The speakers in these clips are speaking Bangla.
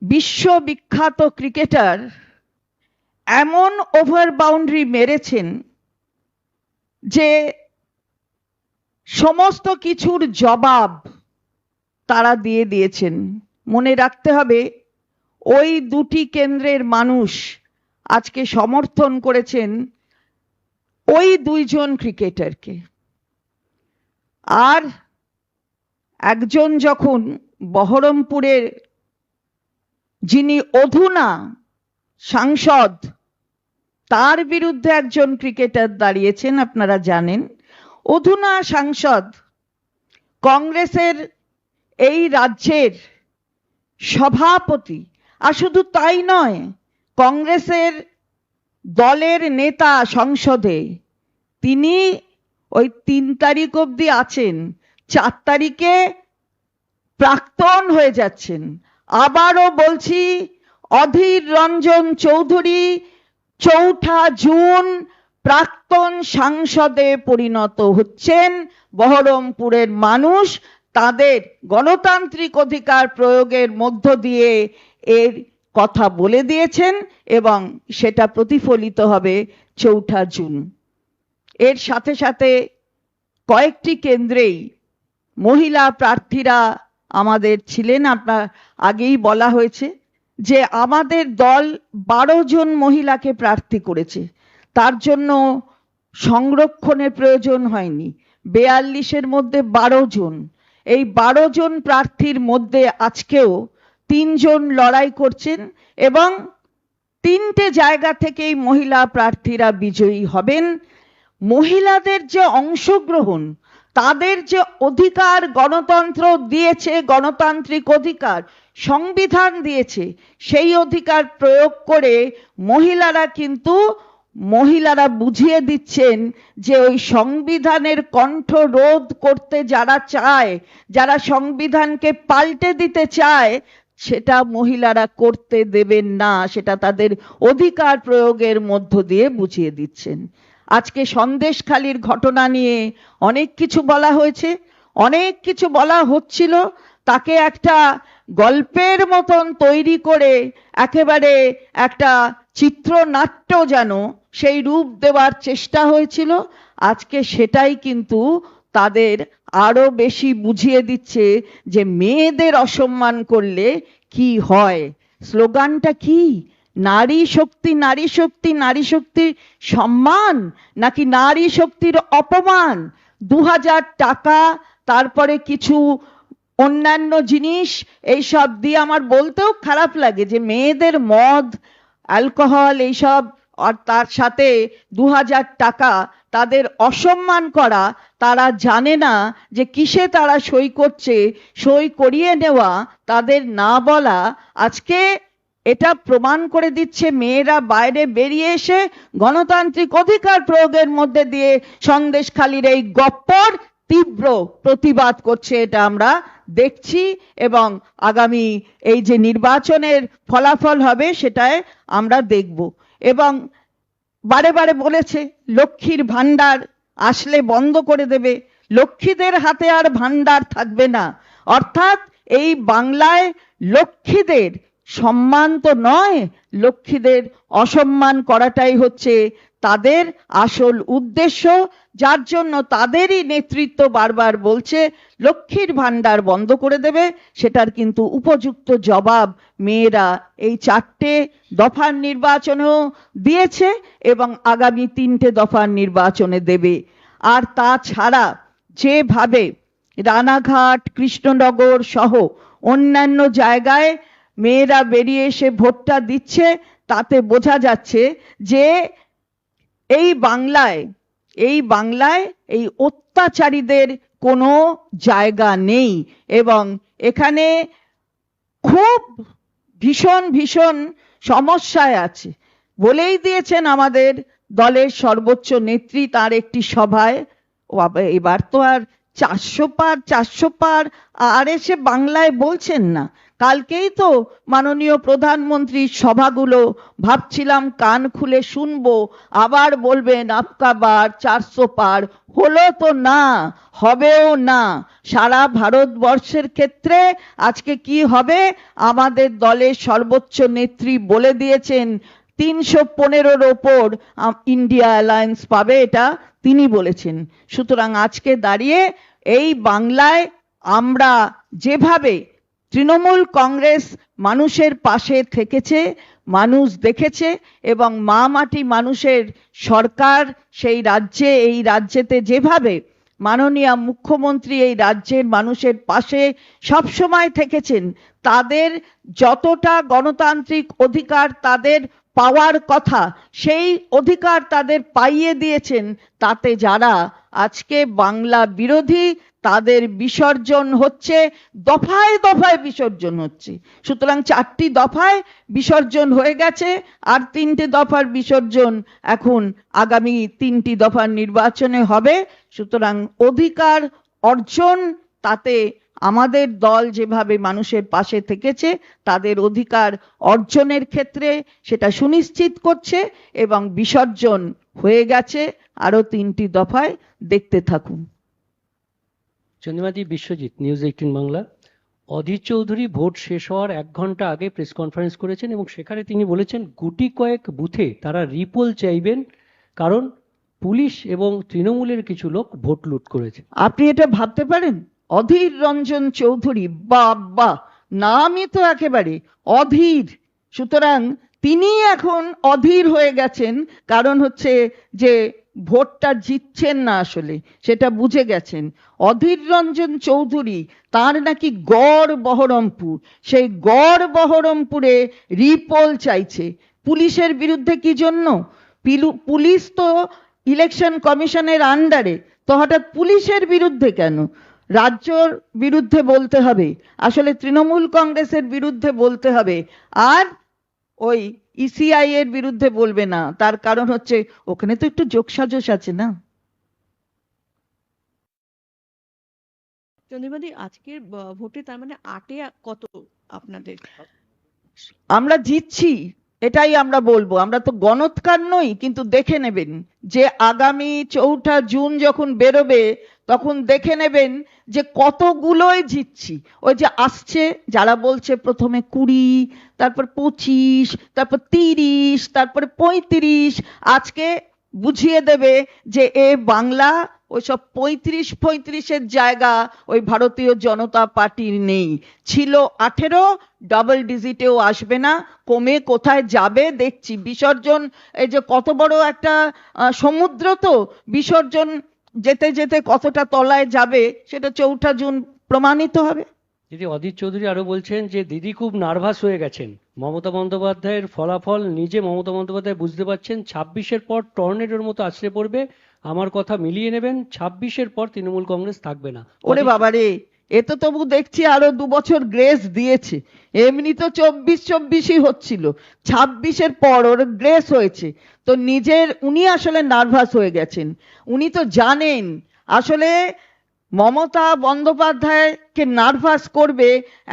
বিশ্ববিখ্যাত ক্রিকেটার এমন ওভার বাউন্ডারি মেরেছেন যে সমস্ত কিছুর জবাব তারা দিয়ে দিয়েছেন। মনে রাখতে হবে, ওই দুটি কেন্দ্রের মানুষ আজকে সমর্থন করেছেন ওই দুইজন ক্রিকেটারকে। আর একজন যখন বহরমপুরের যিনি অধুনা সাংসদ, তার বিরুদ্ধে একজন ক্রিকেটার দাঁড়িয়েছেন, আপনারা জানেন। অধুনা সাংসদ কংগ্রেসের এই রাজ্যের সভাপতি, আর শুধু তাই নয়, কংগ্রেসের দলের নেতা সংসদে। তিনি ওই 3 তারিখ অবধি আছেন, 4 তারিখে প্রাক্তন হয়ে যাচ্ছেন। আবারও বলছি, অধীর রঞ্জন চৌধুরী 4 জুন প্রাক্তন সাংসদে পরিণত হচ্ছেন। বহরমপুরের মানুষ তাদের গণতান্ত্রিক অধিকার প্রয়োগের মধ্য দিয়ে এর কথা বলে দিয়েছেন এবং সেটা প্রতিফলিত হবে 4 জুন। এর সাথে সাথে কয়েকটি কেন্দ্রেই মহিলা প্রার্থীরা আমাদের ছিলেন। আপনার আগেই বলা হয়েছে যে আমাদের দল 12 জন মহিলাকে প্রার্থী করেছে, তার জন্য সংরক্ষণের প্রয়োজন হয়নি। 42-এর মধ্যে 12 জন। এই 12 জন প্রার্থীর মধ্যে আজকেও 3 জন লড়াই করছেন এবং 3টে জায়গা থেকেই মহিলা প্রার্থীরা বিজয়ী হবেন। মহিলাদের যে অংশগ্রহণ, তাদের যে অধিকার গণতন্ত্র দিয়েছে, গণতান্ত্রিক অধিকার সংবিধান দিয়েছে, সেই অধিকার প্রয়োগ করে মহিলারা বুঝিয়ে দিচ্ছেন যে ওই সংবিধানের কণ্ঠ রোধ করতে যারা চায়, যারা সংবিধানকে পাল্টে দিতে চায়, সেটা মহিলারা করতে দেবেন না। সেটা তাদের অধিকার প্রয়োগের মধ্য দিয়ে বুঝিয়ে দিচ্ছেন। আজকে সন্দেশখালির ঘটনা নিয়ে অনেক কিছু বলা হয়েছে, অনেক কিছু বলা হচ্ছিল। তাকে একটা গল্পের মতন তৈরি করে একেবারে একটা চিত্রনাট্য যেন সেই রূপ দেওয়ার চেষ্টা হয়েছিল। আজকে সেটাই কিন্তু তাদের আরো বেশি বুঝিয়ে দিচ্ছে যে মেয়েদের অসম্মান করলে কি হয়। স্লোগানটা কি? নারী শক্তি, নারী শক্তি, নারী শক্তির সম্মান নাকি নারী শক্তির অপমান? 2000 টাকা, তারপরে কিছু অন্যান্য জিনিস, এইসব দিয়ে আমার বলতেও খারাপ লাগে যে মেয়েদের মদ, অ্যালকোহল এইসব, আর তার সাথে 2000 টাকা তাদের অসম্মান করা। তারা জানে না যে কিসে তারা সই করছে। সই করিয়ে নেওয়া, তাদের না বলা আজকে এটা প্রমাণ করে দিচ্ছে মেয়েরা বাইরে বেরিয়ে এসে গণতান্ত্রিক অধিকার প্রয়োগের মধ্যে দিয়ে সন্দেশখালির এই গপ্পর তীব্র প্রতিবাদ করছে। এটা আমরা দেখছি এবং আগামী এই যে নির্বাচনের ফলাফল হবে সেটায় আমরা দেখব। এবং বারে বারে বলেছে লক্ষ্মীর ভান্ডার আসলে বন্ধ করে দেবে, লক্ষ্মীদের হাতে আর ভান্ডার থাকবে না। অর্থাৎ এই বাংলায় লক্ষ্মীদের সম্মান তো নয়, লক্ষ্মীদের অসম্মান করাটাই হচ্ছে তাদের আসল উদ্দেশ্য, যার জন্য তাদেরই নেতৃত্ব বারবার বলছে লক্ষ্মীর ভান্ডার বন্ধ করে দেবে। সেটার কিন্তু উপযুক্ত জবাব মেয়েরা এই 4টে দফার নির্বাচনেও দিয়েছে এবং আগামী 3টে দফার নির্বাচনে দেবে। আর তাছাড়া যেভাবে রানাঘাট, কৃষ্ণনগর সহ অন্যান্য জায়গায় মেয়েরা বেরিয়ে এসে ভোটটা দিচ্ছে, তাতে বোঝা যাচ্ছে যে এই বাংলায় এই অত্যাচারীদের কোনো জায়গা নেই এবং এখানে খুব ভীষণ ভীষণ সমস্যায় আছে। বলেই দিয়েছেন আমাদের দলের সর্বোচ্চ নেত্রী তার একটি সভায়, এবার তো আর 400 পার আর এসে বাংলায় বলছেন না। কালকেই তো মাননীয় প্রধানমন্ত্রীর সভাগুলো ভাবছিলাম কান খুলে শুনবো, আবার বলবেন আপকা বার 400 পার। হলো তো না, হবেও না। সারা ভারতবর্ষের ক্ষেত্রে আজকে কি হবে, আমাদের দলের সর্বোচ্চ নেত্রী বলে দিয়েছেন 315-র ওপর ইন্ডিয়া অ্যালায়েন্স পাবে, এটা তিনি বলেছেন। সুতরাং আজকে দাঁড়িয়ে এই বাংলায় আমরা যেভাবে তৃণমূল কংগ্রেস মানুষের পাশে থেকেছে, মানুষ দেখেছে, এবং মা মাটি মানুষের সরকার সেই রাজ্যে, এই রাজ্যেতে যেভাবে মাননীয় মুখ্যমন্ত্রী এই রাজ্যের মানুষের পাশে সবসময় থেকেছেন, তাদের যতটা গণতান্ত্রিক অধিকার তাদের পাওয়ার কথা সেই অধিকার তাদের পাইয়ে দিয়েছেন, তাতে যারা আজকে বাংলা বিরোধী তাদের বিসর্জন হচ্ছে, দফায় দফায় বিসর্জন হচ্ছে। সুতরাং 4টি দফায় বিসর্জন হয়ে গেছে, আর 3টে দফার বিসর্জন এখন আগামী 3টি দফার নির্বাচনে হবে। সুতরাং অধিকার অর্জন, তাতে আমাদের দল যেভাবে মানুষের পাশে থেকেছে তাদের অধিকার অর্জনের ক্ষেত্রে সেটা সুনিশ্চিত করছে, এবং বিসর্জন হয়ে গেছে আরো 3টি দফায়। দেখতে থাকুন। চন্দ্রিমাদি, বিশ্বজিৎ, নিউজ 18 বাংলা। অধীর চৌধুরী ভোট শেষ হওয়ার 1 ঘন্টা আগে প্রেস কনফারেন্স করেছেন এবং সেখানে তিনি বলেছেন গুটি কয়েক বুথে তারা রিপোল চাইবেন, কারণ পুলিশ এবং তৃণমূলের কিছু লোক ভোট লুট করেছে। আপনি এটা ভাবতে পারেন? অধীর রঞ্জন চৌধুরী, বাবা, নামই তো একেবারে অধীর। সুতরাং তিনি এখন অধীর হয়ে গেছেন, কারণ হচ্ছে যে ভোটটা জিতছেন না, আসলে সেটা বুঝে গেছেন। অধীর রঞ্জন চৌধুরী, তার নাকি গড় বহরমপুর, সেই গড় বহরমপুরে রিপোল চাইছে পুলিশের বিরুদ্ধে। কি জন্য? পুলিশ তো ইলেকশন কমিশনের আন্ডারে, তো হঠাৎ পুলিশের বিরুদ্ধে কেন? রাজ্যর বিরুদ্ধে বলতে হবে, আসলে তৃণমূল কংগ্রেসের বিরুদ্ধে বলতে হবে, আর ওই ইসিআই এর বিরুদ্ধে বলবে না। তার কারণ হচ্ছে ওখানে তো একটু যোগসাজশ আছে না। চন্দ্রিমাদি, আজকের ভোটে তার মানে 8-এ কত আপনাদের? আমরা জিতছি, এটাই আমরা বলবো। আমরা তো গণৎকার নই, কিন্তু দেখে নেবেন যে আগামী 4ঠা জুন যখন বেরোবে তখন দেখে নেবেন যে কতগুলোই জিতছি। ওই যে আসছে, যারা বলছে প্রথমে 20, তারপর 25, তারপর 30, তারপরে 35, আজকে বুঝিয়ে দেবে যে এ বাংলা ওইসব 35-35-এর জায়গা ওই ভারতীয় জনতা পার্টির নেই। ছিল 18, ডাবল ডিজিটেও আসবে না, কমে কোথায় যাবে দেখছি। বিসর্জন, এই যে কত বড় একটা সমুদ্র, তো বিসর্জন যেতে যেতে কতটা তলায় যাবে সেটা 4ঠা জুন প্রমাণিত হবে। দিদি, অধীর চৌধুরী আরো বলছেন যে দিদি খুব নার্ভাস হয়ে গেছেন। মমতা বন্দ্যোপাধ্যায়ের ফলাফল নিজে মমতা বন্দ্যোপাধ্যায় বুঝতে পারছেন। 26-এর পর টর্নেডোর মতো আছড়ে পড়বে, আমার কথা মিলিয়ে নেবেন। 26-এর পর তৃণমূল কংগ্রেস থাকবে না। ওরে বাবা রে, এ তো তবু দেখছি আরো 2 বছর গ্রেস দিয়েছে। এমনি তো 24-24ই হচ্ছিল, 26-এর পর ওর গ্রেস হয়েছে। তো উনি আসলে নার্ভাস হয়ে গেছেন। উনি তো জানেন আসলে মমতা বন্দ্যোপাধ্যায়কে নার্ভাস করবে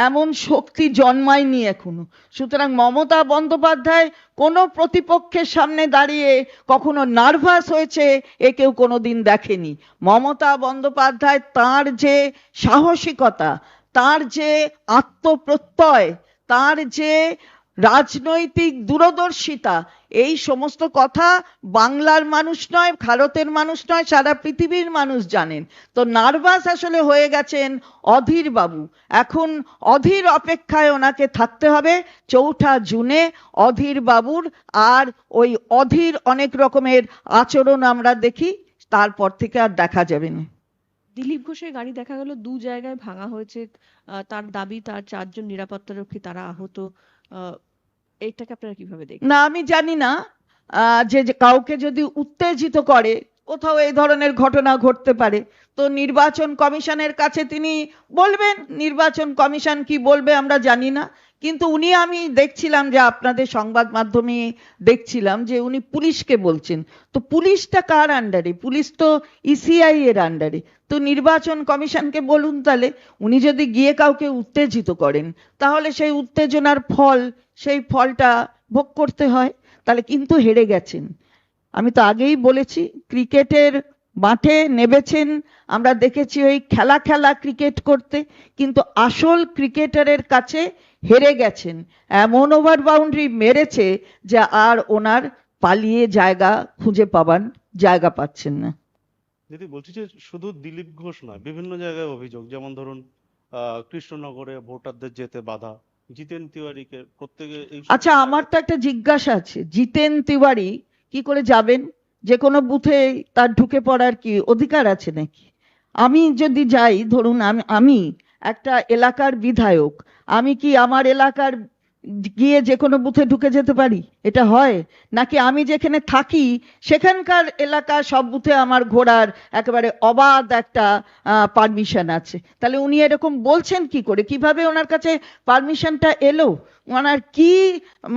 এমন শক্তি জন্মায়নি এখনো। সুতরাং মমতা বন্দ্যোপাধ্যায় কোনো প্রতিপক্ষের সামনে দাঁড়িয়ে কখনো নার্ভাস হয়েছে এ কেউ কোনোদিন দেখেনি। মমতা বন্দ্যোপাধ্যায় তার যে সাহসিকতা, তার যে আত্মপ্রত্যয়, তার যে রাজনৈতিক দূরদর্শিতা, এই সমস্ত কথা বাংলার মানুষ নয়, ভারতের মানুষ নয়, সারা পৃথিবীর মানুষ জানেন। তো নার্ভাস আসলে হয়ে গেছেন অধীর বাবু। এখন অধীর অপেক্ষায় ওনাকে থাকতে হবে 4ঠা জুনে অধীর বাবুর। আর ওই অধীর অনেক রকমের আচরণ আমরা দেখি, তারপর থেকে আর দেখা যাবে না। দিলীপ ঘোষের গাড়ি দেখা গেল 2 জায়গায় ভাঙা হয়েছে। তার দাবি তার 4 জন নিরাপত্তারক্ষী তারা আহত। এইটাকে আপনারা কিভাবে দেখেন? না, আমি জানি না যে কাউকে যদি উত্তেজিত করে কোথাও এই ধরনের ঘটনা ঘটতে পারে, তো নির্বাচন কমিশনের কাছে তিনি বলবেন। নির্বাচন কমিশন কি বলবে আমরা জানি না, কিন্তু আমি দেখছিলাম যে আপনাদের সংবাদ মাধ্যমে দেখছিলাম যে উনি পুলিশকে বলছেন। তো পুলিশটা কার আন্ডারে? পুলিশ তো ইসিআই এর আন্ডারে। তো নির্বাচন কমিশনকে বলুন তাহলে, উনি যদি গিয়ে কাউকে উত্তেজিত করেন তাহলে সেই উত্তেজনার ফল, সেই ফলটা ভোগ করতে হয়। তাহলে কিন্তু হেরে গেছেন। আমি তো আগেই বলেছি, ক্রিকেটের মাঠে নেমেছেন, আমরা দেখেছি ওই খেলা খেলা ক্রিকেট করতে, কিন্তু আসল ক্রিকেটারের কাছে হেরে গেছেন। এমন ওভার বাউন্ডারি মেরেছে যে আর ওনার পালিয়ে জায়গা খুঁজে পাবার জায়গা পাচ্ছেন না। যদি বলছি যে শুধু দিলীপ ঘোষ নয়, বিভিন্ন জায়গায় অভিযোগ, যেমন ধরুন কৃষ্ণনগরে ভোটারদের যেতে বাধা, জিতেন তিওয়ারিকে প্রত্যেকে এই আচ্ছা, আমার তো একটা জিজ্ঞাসা আছে, জিতেন তিওয়ারি কি করে যাবেন? যে কোনো বুথে তার ঢুকে পড়ার কি অধিকার আছে নাকি? আমি যদি যাই, ধরুন আমি একটা এলাকার বিধায়ক, আমি কি আমার এলাকার গিয়ে যে কোনো বুথে ঢুকে যেতে পারি? এটা হয় নাকি? আমি যেখানে থাকি সেখানকার এলাকা সব বুথে আমার ঘোরার একেবারে অবাধ একটা পারমিশন আছে। তাহলে উনি এরকম বলছেন কি করে? কিভাবে ওনার কাছে পারমিশনটা এলো? ওনার কি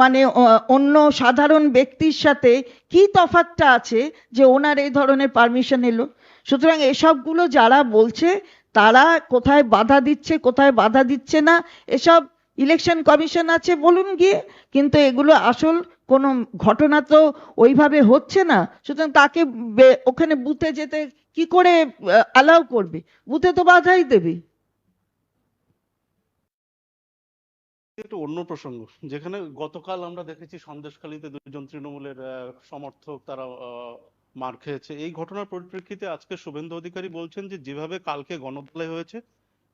মানে অন্য সাধারণ ব্যক্তির সাথে কি তফাৎটা আছে যে ওনার এই ধরনের পারমিশন এলো? সুতরাং এসবগুলো যারা বলছে তারা কোথায় বাধা দিচ্ছে, কোথায় বাধা দিচ্ছে না, এসব ইলেকশন কমিশন আছে বলুন গিয়ে। কিন্তু এগুলো আসল কোনো ঘটনা তো ওইভাবে হচ্ছে না। সুতরাং তাকে ওখানে বুথে যেতে কি করে অ্যালাউ করবে? বুথে তো বাধাই দেবে। একটু অন্য প্রসঙ্গ, যেখানে গতকাল আমরা দেখেছি সন্দেশখালীতে দুজন তৃণমূলের সমর্থক তারা মার খেয়েছে। এই ঘটনার পরিপ্রেক্ষিতে আজকে শুভেন্দু অধিকারী বলছেন যে যেভাবে কালকে গণধোলাই হয়েছে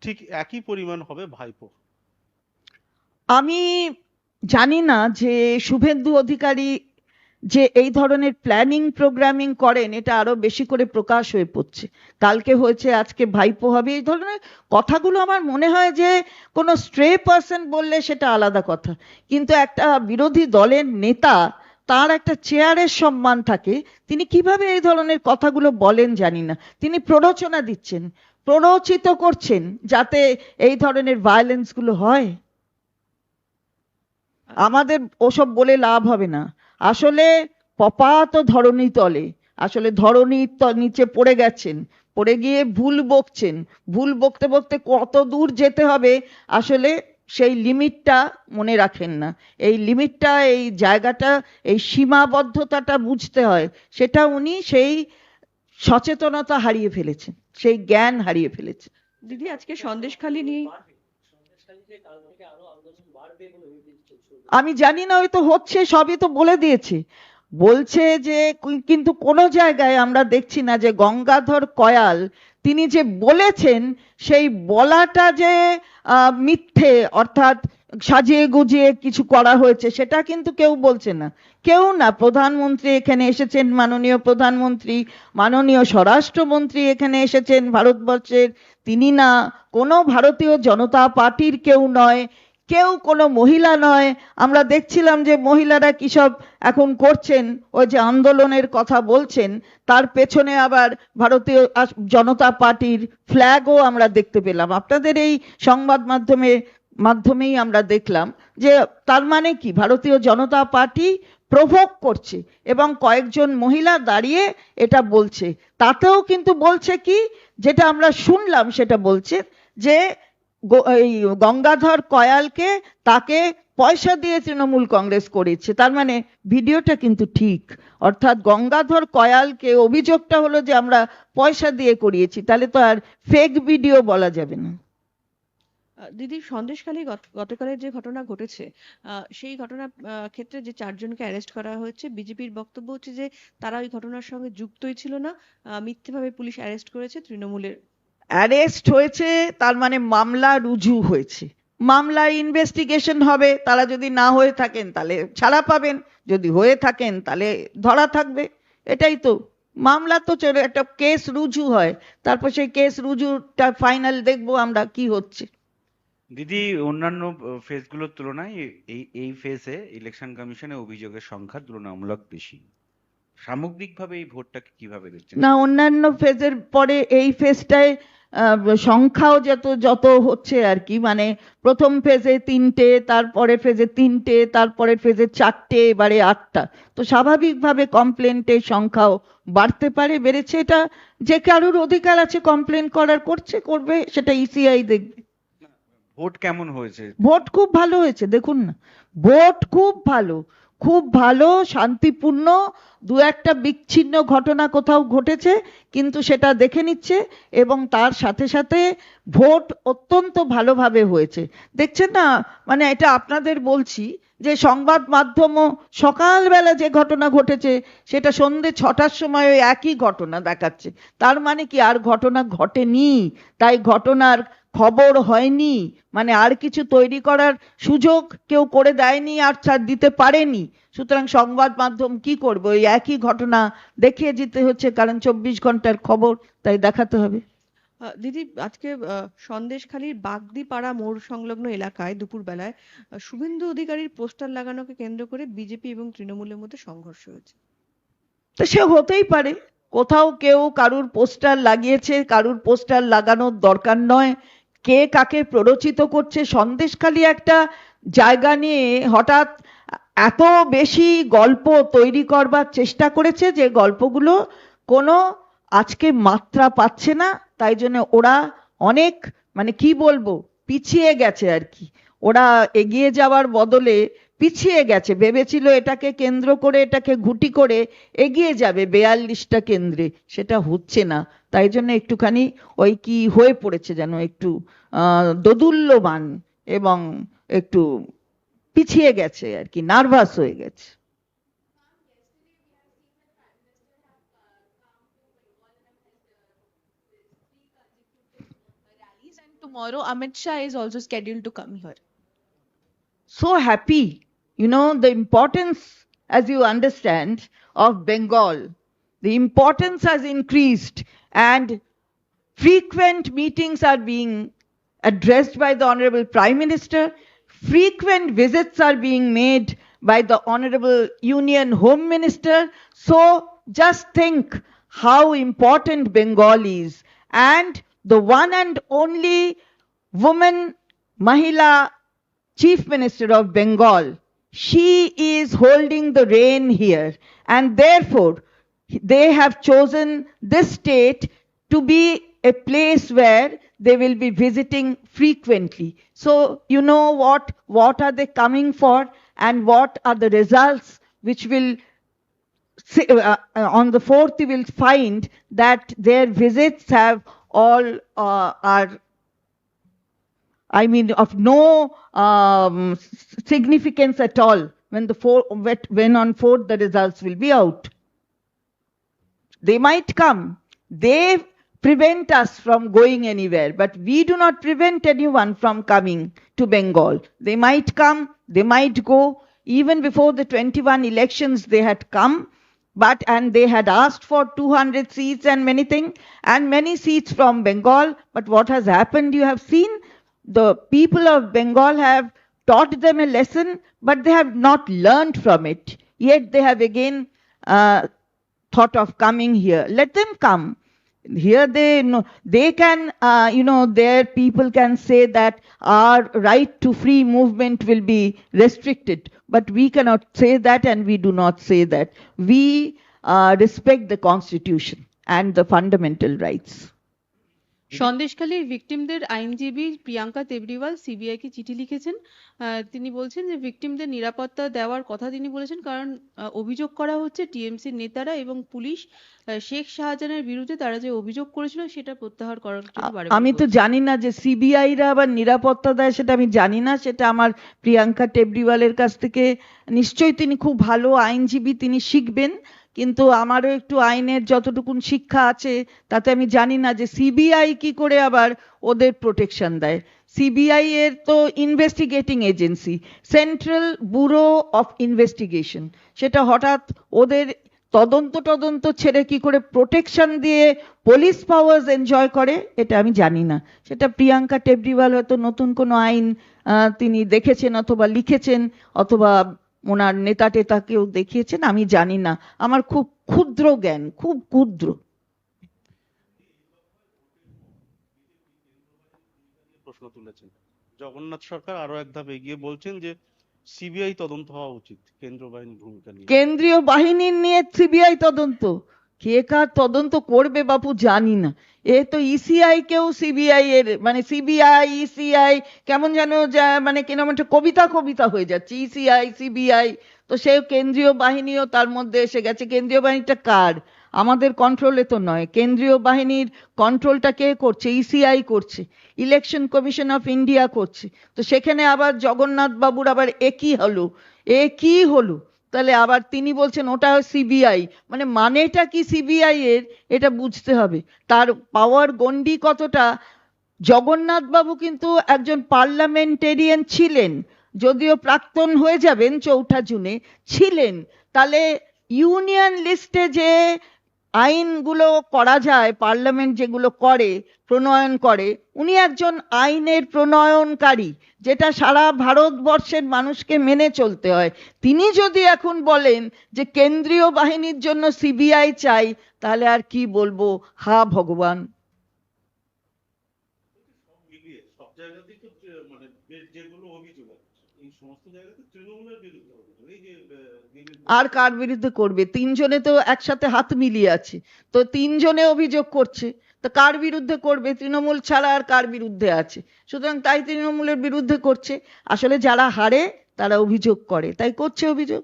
ঠিক একই পরিমাণ হবে ভাইপো। আমি জানি না যে শুভেন্দু অধিকারী যে এই ধরনের প্ল্যানিং প্রোগ্রামিং করেন, এটা আরো বেশি করে প্রকাশ হয়ে পড়ছে। কালকে হয়েছে, আজকে ভাইপো হবে, এই ধরনের কথাগুলো আমার মনে হয় যে কোনো স্ট্রে পার্সন বললে সেটা আলাদা কথা, কিন্তু একটা বিরোধী দলের নেতা, তার একটা চেয়ারের সম্মান থাকে, তিনি কিভাবে এই ধরনের কথাগুলো বলেন জানি না। তিনি প্ররোচনা দিচ্ছেন, প্ররোচিত করছেন যাতে এই ধরনের ভায়োলেন্স গুলো হয়। আমাদের ওসব বলে লাভ হবে না। আসলে পপাত ধরণী তলে, আসলে ধরণীর নিচে পড়ে গেছেন, পড়ে গিয়ে ভুল বকছেন, ভুল বকতে বকতে কত দূর যেতে হবে আসলে সেই লিমিটটা মনে রাখেন না। এই লিমিটটা, এই জায়গাটা, এই সীমাবদ্ধতাটা বুঝতে হয়, সেটা উনি সেই সচেতনতা হারিয়ে ফেলেছেন, সেই জ্ঞান হারিয়ে ফেলেছেন। দিদি, আজকে সন্দেশখালি নিয়ে সন্দেশখালীতে কাল থেকে আরো আন্দোলন বাড়বে বলে অভিযোগ চলছে। আমি জানি না, হয়তো হচ্ছে, সবই তো বলে দিয়েছে। বলছে যে কিন্তু কোনো জায়গায় আমরা দেখছি না যে গঙ্গাধর কয়াল তিনি যে বলেছেন সেই বলাটা যে মিথ্যে, অর্থাৎ সাজিয়ে গুজিয়ে কিছু করা হয়েছে, সেটা কিন্তু কেউ বলছে না। কেউ না। প্রধানমন্ত্রী এখানে এসেছেন, মাননীয় প্রধানমন্ত্রী, মাননীয় স্বরাষ্ট্রমন্ত্রী এখানে এসেছেন ভারতবর্ষের, তিনি না। কোনো ভারতীয় জনতা পার্টির কেউ নয়, কেউ কোনো মহিলা নয়। আমরা দেখছিলাম যে মহিলারা কি সব এখন করছেন, ওই যে আন্দোলনের কথা বলছেন, তার পেছনে আবার ভারতীয় জনতা পার্টির ফ্ল্যাগও আমরা দেখতে পেলাম। আপনাদের এই সংবাদ মাধ্যমেই আমরা দেখলাম যে তার মানে কি, ভারতীয় জনতা পার্টি প্রভোগ করছে এবং কয়েকজন মহিলা দাঁড়িয়ে এটা বলছে। তাতেও কিন্তু বলছে কি, যেটা আমরা শুনলাম সেটা বলছে যে এই গঙ্গাধর কয়ালকে, তাকে পয়সা দিয়ে তৃণমূল কংগ্রেস করেছে। তার মানে ভিডিওটা কিন্তু ঠিক, অর্থাৎ গঙ্গাধর কয়ালকে, অভিযোগটা হলো যে আমরা পয়সা দিয়ে করিয়েছি, তাহলে তো আর ফেক ভিডিও বলা যাবে না। দিদি, সন্দেশখালী গতকালের যে ঘটনা ঘটেছে, সেই ঘটনার ক্ষেত্রে যে 4 জনকে অ্যারেস্ট করা হয়েছে, বিজেপির বক্তব্য হচ্ছে যে তারা ওই ঘটনার সঙ্গে যুক্তই ছিল না, মিথ্যেভাবে পুলিশ অ্যারেস্ট করেছে তৃণমূলের। অ্যারেস্ট হয়েছে তার মানে মামলা রুজু হয়েছে, মামলা ইনভেস্টিগেশন হবে, তারা যদি না হয়ে থাকেন তাহলে ছাড়া পাবেন, যদি হয়ে থাকেন তাহলে ধরা থাকবে। এটাই তো মামলা। তো চলে, একটা কেস রুজু হয়, তারপর সেই কেস রুজুটা ফাইনাল দেখবো আমরা কি হচ্ছে। দিদি, অন্যান্য ফেজগুলোর তুলনায় এই ফেজে ইলেকশন কমিশনে অভিযোগের সংখ্যা তুলনামূলক বেশি। সামগ্রিকভাবে এই ভোটটাকে কিভাবে দেখছেন? না, অন্যান্য ফেজের পরে এই ফেজটায় সংখ্যাও যত হচ্ছে আর কি, মানে প্রথম ফেজে 3টে, তারপরে ফেজে 3টে, তারপরে ফেজে 4টে, এবারে 8টা। তো স্বাভাবিকভাবে কমপ্লেন্টের সংখ্যাও বাড়তে পারে, বেড়েছে। এটা যে কারুর অধিকার আছে কমপ্লেন করার, করবে, সেটা ইসিআই দেখবে। ভোট কেমন হয়েছে? ভোট খুব ভালো হয়েছে, দেখুন না, ভোট খুব ভালো, খুব ভালো, শান্তিপূর্ণ। দু একটা বিচ্ছিন্ন ঘটনা কোথাও ঘটেছে, কিন্তু সেটা দেখে নিচ্ছে, এবং তার সাথে সাথে ভোট অত্যন্ত ভালোভাবে হয়েছে। দেখছেন না, মানে এটা আপনাদের বলছি যে সংবাদ মাধ্যমও সকালবেলা যে ঘটনা ঘটেছে সেটা সন্ধে 6টার সময় ওই একই ঘটনা দেখাচ্ছে। তার মানে কি আর ঘটনা ঘটেনি, তাই ঘটনার খবর হয়নি, মানে আর কিছু তৈরি করার সুযোগ কেউ করে দেয়নি আর দিতে পারেনি। সুতরাং সংবাদ মাধ্যম কি করবে, ওই একই ঘটনা দেখিয়ে যেতে হচ্ছে, কারণ 24 ঘন্টার খবর, তাই দেখাতে হবে। দিদি, আজকে সন্দেশখালীর বাগদিপাড়া মোড় সংলগ্ন এলাকায় দুপুরবেলায় শুভেন্দু অধিকারীর পোস্টার লাগানোকে কেন্দ্র করে বিজেপি এবং তৃণমূলের মধ্যে সংঘর্ষ হয়েছে। তো সে হতেই পারে, কোথাও কেউ কারুর পোস্টার লাগিয়েছে, কারুর পোস্টার লাগানোর দরকার নয়। কে কাকে প্ররোচিত করছে, সন্দেশখালী একটা জায়গা নিয়ে হঠাৎ এত বেশি গল্প তৈরি করবার চেষ্টা করেছে যে গল্পগুলো কোনো আজকে মাত্রা পাচ্ছে না। তাই জন্য ওরা অনেক, মানে কি বলবো, পিছিয়ে গেছে আর কি। ওরা এগিয়ে যাওয়ার বদলে পিছিয়ে গেছে, ভেবেছিল এটাকে কেন্দ্র করে, এটাকে ঘুঁটি করে এগিয়ে যাবে 42টা কেন্দ্রে, সেটা হচ্ছে না। তাই জন্য একটুখানি ওই কি হয়ে পড়েছে যেন একটু দোদুল্যমান, এবং একটু পিছিয়ে গেছে আর কি, নার্ভাস হয়ে গেছে। rallies, and tomorrow Amit Shah is also scheduled to come here. So happy, the importance, as you understand, of Bengal, the importance has increased, and frequent meetings are being addressed by the Honorable Prime Minister. Frequent visits are being made by the Honorable Union Home Minister. So just think how important Bengal is. And the one and only woman, Mahila Chief Minister of Bengal, she is holding the reign here. And therefore, they have chosen this state to be a place where they will be visiting frequently. So you know what are they coming for, and what are the results which will on the 4th you will find that their visits have all are, I mean, of no significance at all. When on 4th the results will be out. They might come. They prevent us from going anywhere, but we do not prevent anyone from coming to Bengal. They might come, they might go. Even before the 21 elections, they had come, and they had asked for 200 seats and many seats from Bengal. But what has happened, you have seen, the people of Bengal have taught them a lesson, but they have not learned from it. Yet they have again thought of coming here. Let them come. Here they can, their people can say that our right to free movement will be restricted. But we cannot say that, and we do not say that. We respect the Constitution and the fundamental rights. সন্দেশখালীর ভিকটিমদের আইনজীবী প্রিয়াঙ্কা তেবরিওয়াল সিবিআই কে চিঠি লিখেছেন। তিনি বলছেন যে ভিকটিমদের নিরাপত্তা দেওয়ার কথা তিনি বলেছেন, কারণ অভিযোগ করা হচ্ছে টিএমসির নেতারা এবং পুলিশ শেখ শাহজাহানের বিরুদ্ধে তারা যে অভিযোগ করেছিল সেটা প্রত্যাহার করার জন্য বারবার আমি তো বলছে। জানি না যে সিবিআইরা আবার নিরাপত্তা দেয়, সেটা আমি জানি না। সেটা আমার প্রিয়াঙ্কা টেবরিওয়ালের কাছ থেকে নিশ্চয়ই, তিনি খুব ভালো আইনজীবী, তিনি শিখবেন। কিন্তু আমারও একটু আইনের যতটুকুন শিক্ষা আছে তাতে আমি জানি না যে সিবিআই কি করে আবার ওদের প্রোটেকশন দেয়। সিবিআই এর তো investigating agency, central bureau of investigation, সেটা হঠাৎ ওদের তদন্ত ছেড়ে কি করে প্রোটেকশন দিয়ে পুলিশ পাওয়ার্স এনজয় করে, এটা আমি জানি না। সেটা প্রিয়াঙ্কা টেবরিওয়াল হয়তো নতুন কোনো আইন তিনি দেখেছেন, অথবা লিখেছেন, অথবা ওনার নেতা টেতাকেও দেখিয়েছেন, আমি জানি না, আমার খুব ক্ষুদ্র জ্ঞান, খুব ক্ষুদ্র। প্রশ্ন তুলেছেন জগন্নাথ সরকার, আরো এক ধাপ এগিয়ে বলছেন যে সিবিআই তদন্ত হওয়া উচিত কেন্দ্র বাহিনীর ভূমিকা নিয়ে। কেন্দ্রীয় বাহিনীর নিয়ে সিবিআই তদন্ত? কে কার তদন্ত করবে বাপু জানি না। এ তো ইসিআই কেও সিবিআই এর, মানে সিবিআই ইসিআই কেমন যেন মানে কিরকম একটা কবিতা কবিতা হয়ে যাচ্ছে, ইসিআই সিবিআই। তো সে কেন্দ্রীয় বাহিনীও তার মধ্যে এসে গেছে। কেন্দ্রীয় বাহিনীটা কার? আমাদের কন্ট্রোলে তো নয়। কেন্দ্রীয় বাহিনীর কন্ট্রোলটা কে করছে? ইসিআই করছে, ইলেকশন কমিশন অফ ইন্ডিয়া করছে। তো সেখানে আবার জগন্নাথ বাবুর আবার একই হলো, একই হলো। তাহলে আবার তিনি বলছেন ওটা সিবিআই, মানে মানেটা কি সিবিআই এর, এটা বুঝতে হবে। তার পাওয়ার গন্ডি কতটা। জগন্নাথ বাবু কিন্তু একজন পার্লামেন্টেরিয়ান ছিলেন, যদিও প্রাক্তন হয়ে যাবেন 4 জুনে, ছিলেন। তাহলে ইউনিয়ন লিস্টে যে আইনগুলো করা যায়, পার্লামেন্ট যেগুলো করে, প্রণয়ন করে, উনি একজন আইনের প্রণয়নকারী, যেটা সারা ভারতবর্ষের মানুষকে মেনে চলতে হয়। তিনি যদি এখন বলেন যে কেন্দ্রীয় বাহিনীর জন্য সিবিআই চাই, তাহলে আর কি বলবো, হা ভগবান। সব মিলিয়ে সব জায়গাতেই তো মানে যেগুলো অভিযোগ আছে এই সমস্ত জায়গাতে তৃণমূলের বিরুদ্ধে অভিযোগ। এই যে আর কার বিরুদ্ধে করবে? 3 জনে তো একসাথে হাত মিলিয়ে আছে, তো 3 জনে অভিযোগ করছে, তো কার বিরুদ্ধে করবে? তৃণমূল ছাড়া আর কার বিরুদ্ধে আছে? সুতরাং তাই তৃণমূলের বিরুদ্ধে করছে। আসলে যারা হারে তারা অভিযোগ করে, তাই করছে অভিযোগ।